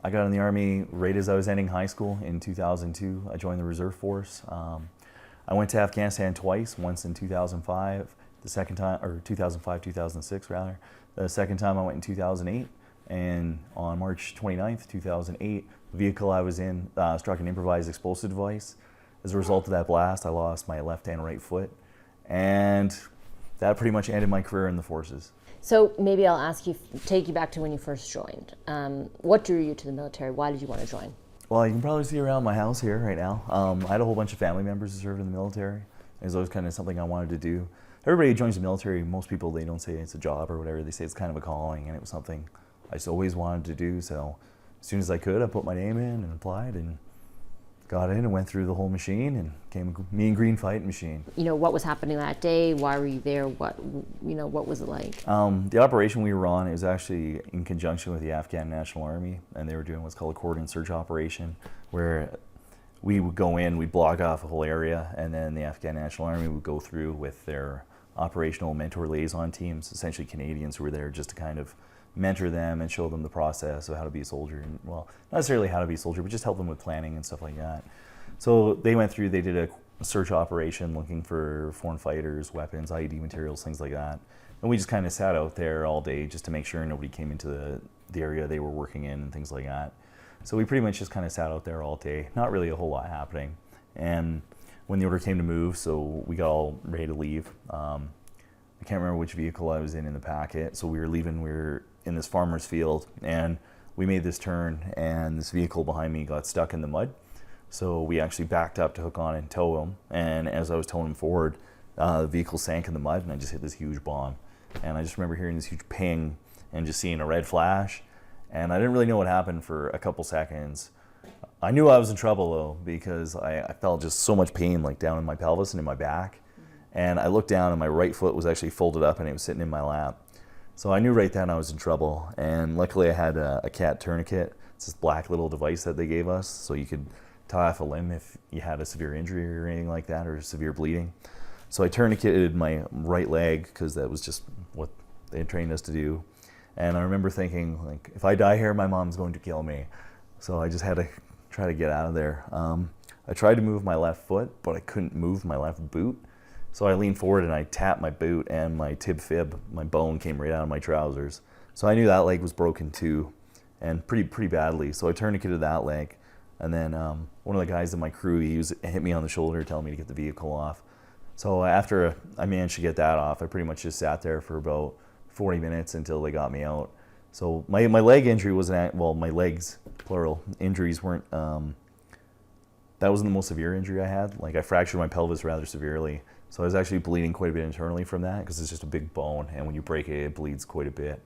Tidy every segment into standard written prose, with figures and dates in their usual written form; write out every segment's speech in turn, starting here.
I got in the Army right as I was ending high school in 2002. I joined the Reserve Force. I went to Afghanistan twice, once in 2005, the second time, or 2005, 2006 rather. The second time I went in 2008, and on March 29th, 2008, the vehicle I was in struck an improvised explosive device. As a result of that blast, I lost my left and right foot, and that pretty much ended my career in the forces. So maybe I'll ask you, take you back to when you first joined. What drew you to the military? Why did you want to join? Well, you can probably see around my house here right now. I had a whole bunch of family members who served in the military. It was always kind of something I wanted to do. Everybody who joins the military, most people, they don't say it's a job or whatever. They say it's kind of a calling, and it was something I just always wanted to do. So as soon as I could, I put my name in and applied and got in and went through the whole machine and became a mean green fighting machine. You know, what was happening that day? Why were you there? What was it like? The operation we were on, it was actually in conjunction with the Afghan National Army, and they were doing what's called a coordinate search operation, where we would go in, we'd block off a whole area, and then the Afghan National Army would go through with their operational mentor liaison teams, essentially Canadians who were there just to kind of mentor them and show them the process of how to be a soldier. And, well, not necessarily how to be a soldier, but just help them with planning and stuff like that. So they went through, they did a search operation looking for foreign fighters, weapons, IED materials, things like that. And we just kind of sat out there all day just to make sure nobody came into the area they were working in and things like that. So we pretty much just kind of sat out there all day, not really a whole lot happening. And when the order came to move, so we got all ready to leave. I can't remember which vehicle I was in the packet. So we were leaving, we were in this farmer's field, and we made this turn, and this vehicle behind me got stuck in the mud. So we actually backed up to hook on and tow him. And as I was towing him forward, the vehicle sank in the mud, and I just hit this huge bomb. And I just remember hearing this huge ping and just seeing a red flash. And I didn't really know what happened for a couple seconds. I knew I was in trouble though, because I felt just so much pain like down in my pelvis and in my back. And I looked down and my right foot was actually folded up and it was sitting in my lap. So I knew right then I was in trouble. And luckily I had a cat tourniquet. It's this black little device that they gave us, so you could tie off a limb if you had a severe injury or anything like that, or severe bleeding. So I tourniqueted my right leg because that was just what they had trained us to do. And I remember thinking, like, if I die here, my mom's going to kill me. So I just had to try to get out of there. I tried to move my left foot, but I couldn't move my left boot. So I leaned forward and I tapped my boot, and my tib fib, my bone, came right out of my trousers. So I knew that leg was broken too, and pretty badly. So I tourniqueted that leg. And then one of the guys in my crew, he hit me on the shoulder telling me to get the vehicle off. So after I managed to get that off, I pretty much just sat there for about 40 minutes until they got me out. So my leg injury wasn't, well, my legs, plural, injuries weren't, that wasn't the most severe injury I had. Like, I fractured my pelvis rather severely. So I was actually bleeding quite a bit internally from that, because it's just a big bone, and when you break it, it bleeds quite a bit.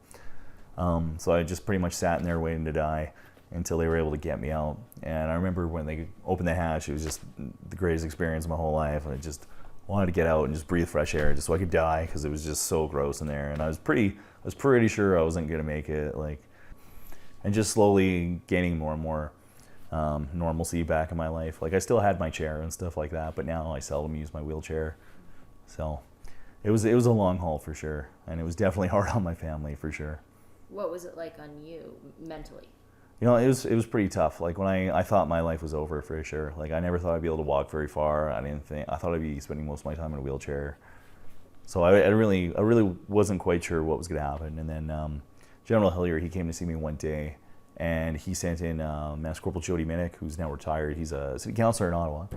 So I just pretty much sat in there waiting to die until they were able to get me out. And I remember when they opened the hatch, it was just the greatest experience of my whole life. I just wanted to get out and just breathe fresh air just so I could die, because it was just so gross in there. And I was pretty sure I wasn't gonna make it, like, and just slowly gaining more and more normalcy back in my life. Like, I still had my chair and stuff like that, but now I seldom use my wheelchair. So it was a long haul for sure, and it was definitely hard on my family for sure. What was it like on you mentally? You know, it was pretty tough. Like, when I thought my life was over for sure. Like, I never thought I'd be able to walk very far. I thought I'd be spending most of my time in a wheelchair. So I really wasn't quite sure what was going to happen. And then General Hillier, he came to see me one day, and he sent in Master Corporal Jody Minnick, who's now retired. He's a city councilor in Ottawa,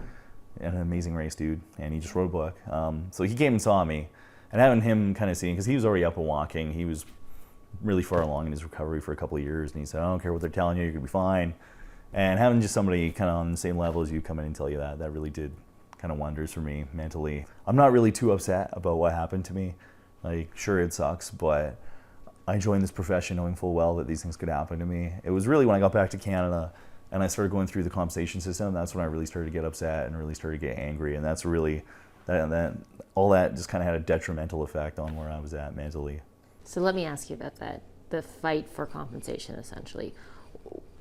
and an amazing race dude, and he just wrote a book. So he came and saw me, and having him kind of seeing, because he was already up and walking, he was really far along in his recovery for a couple of years, and he said, I don't care what they're telling you, you're gonna be fine. And having just somebody kind of on the same level as you come in and tell you that really did kind of wonders for me mentally. I'm not really too upset about what happened to me. Like, sure, it sucks, but I joined this profession knowing full well that these things could happen to me. It was really when I got back to Canada and I started going through the compensation system, that's when I really started to get upset and really started to get angry. And that's really, all that just kind of had a detrimental effect on where I was at mentally. So let me ask you about that, the fight for compensation, essentially.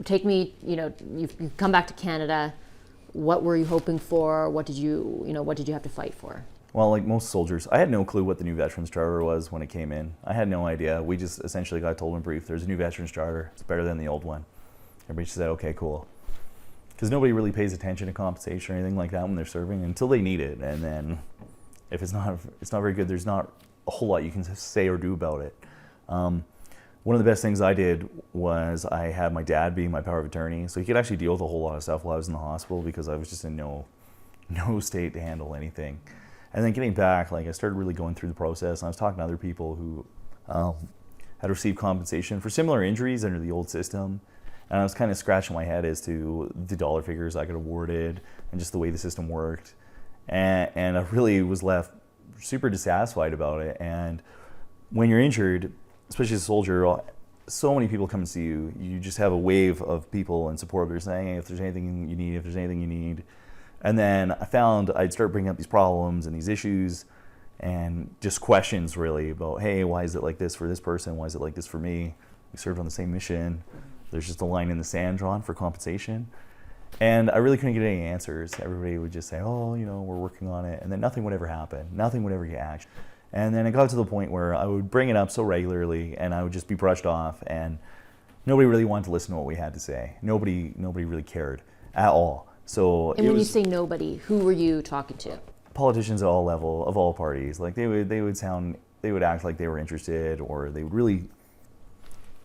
Take me, you've come back to Canada. What were you hoping for? What did you have to fight for? Well, like most soldiers, I had no clue what the new Veterans Charter was when it came in. I had no idea. We just essentially got told in brief, there's a new Veterans Charter. It's better than the old one. Everybody just said, okay, cool. Because nobody really pays attention to compensation or anything like that when they're serving until they need it. And then if it's not very good, there's not a whole lot you can say or do about it. One of the best things I did was I had my dad be my power of attorney, so he could actually deal with a whole lot of stuff while I was in the hospital because I was just in no state to handle anything. And then getting back, like I started really going through the process, and I was talking to other people who had received compensation for similar injuries under the old system. And I was kind of scratching my head as to the dollar figures I got awarded and just the way the system worked. And I really was left super dissatisfied about it. And when you're injured, especially as a soldier, so many people come and see you. You just have a wave of people and supporters saying, hey, if there's anything you need. And then I found I'd start bringing up these problems and these issues and just questions really about, hey, why is it like this for this person? Why is it like this for me? We served on the same mission. There's just a line in the sand drawn for compensation. And I really couldn't get any answers. Everybody would just say, oh, we're working on it. And then nothing would ever happen. Nothing would ever get action. And then it got to the point where I would bring it up so regularly and I would just be brushed off, and nobody really wanted to listen to what we had to say. Nobody really cared at all. So and when you say nobody, who were you talking to? Politicians at all level of all parties. Like they would act like they were interested, or they would really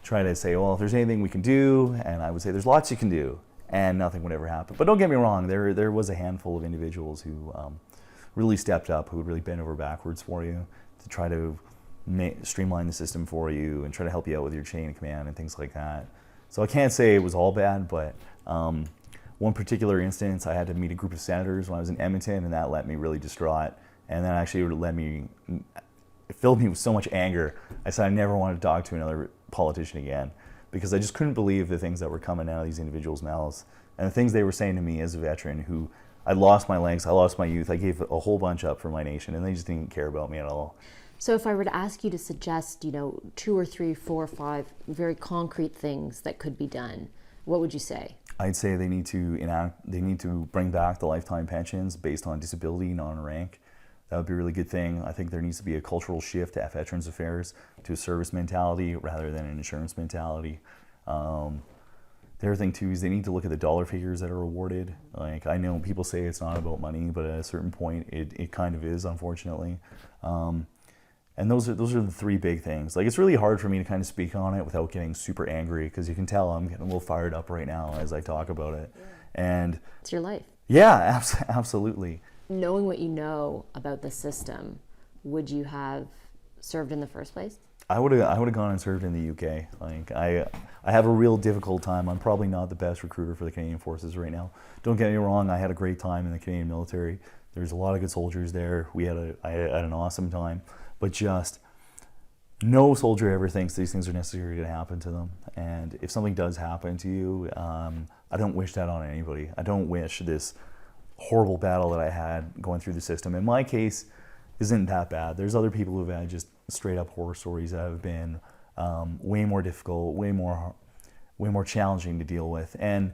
try to say, well, if there's anything we can do, and I would say there's lots you can do, and nothing would ever happen. But don't get me wrong, there was a handful of individuals who really stepped up, who would really bend over backwards for you to try to streamline the system for you and try to help you out with your chain of command and things like that. So I can't say it was all bad, but one particular instance, I had to meet a group of senators when I was in Edmonton, and that left me really distraught. And that actually it filled me with so much anger. I said I never wanted to talk to another politician again, because I just couldn't believe the things that were coming out of these individuals' mouths and the things they were saying to me as a veteran who I lost my legs, I lost my youth, I gave a whole bunch up for my nation, and they just didn't care about me at all. So if I were to ask you to suggest, 2 or 3, 4 or 5 very concrete things that could be done, what would you say? I'd say they need to bring back the lifetime pensions based on disability, not on rank. That would be a really good thing. I think there needs to be a cultural shift at Veterans Affairs to a service mentality rather than an insurance mentality. The other thing too is they need to look at the dollar figures that are awarded. Like, I know people say it's not about money, but at a certain point it kind of is, unfortunately. And those are the 3 big things. Like, it's really hard for me to kind of speak on it without getting super angry, because you can tell I'm getting a little fired up right now as I talk about it. And it's your life. Yeah, absolutely. Knowing what you know about the system, would you have served in the first place? I would have gone and served in the UK. Like, I have a real difficult time. I'm probably not the best recruiter for the Canadian Forces right now. Don't get me wrong, I had a great time in the Canadian military. There's a lot of good soldiers there. I had an awesome time. But just no soldier ever thinks these things are necessary to happen to them. And if something does happen to you, I don't wish that on anybody. I don't wish this horrible battle that I had going through the system. In my case, isn't that bad. There's other people who've had just straight up horror stories that have been way more difficult, way more challenging to deal with. And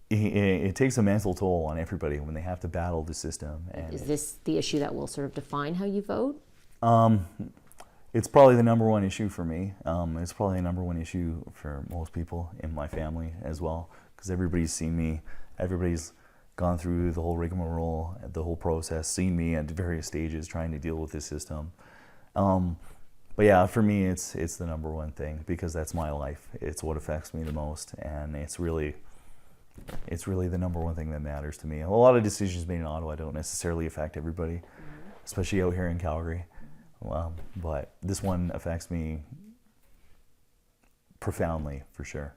it takes a mental toll on everybody when they have to battle the system. And is this the issue that will sort of define how you vote? It's probably the number one issue for me. It's probably the number one issue for most people in my family as well, because everybody's seen me, everybody's gone through the whole rigmarole, the whole process, seen me at various stages trying to deal with this system. But yeah, for me, it's the number one thing, because that's my life. It's what affects me the most, and it's really the number one thing that matters to me. A lot of decisions made in Ottawa don't necessarily affect everybody, especially out here in Calgary. But this one affects me profoundly, for sure.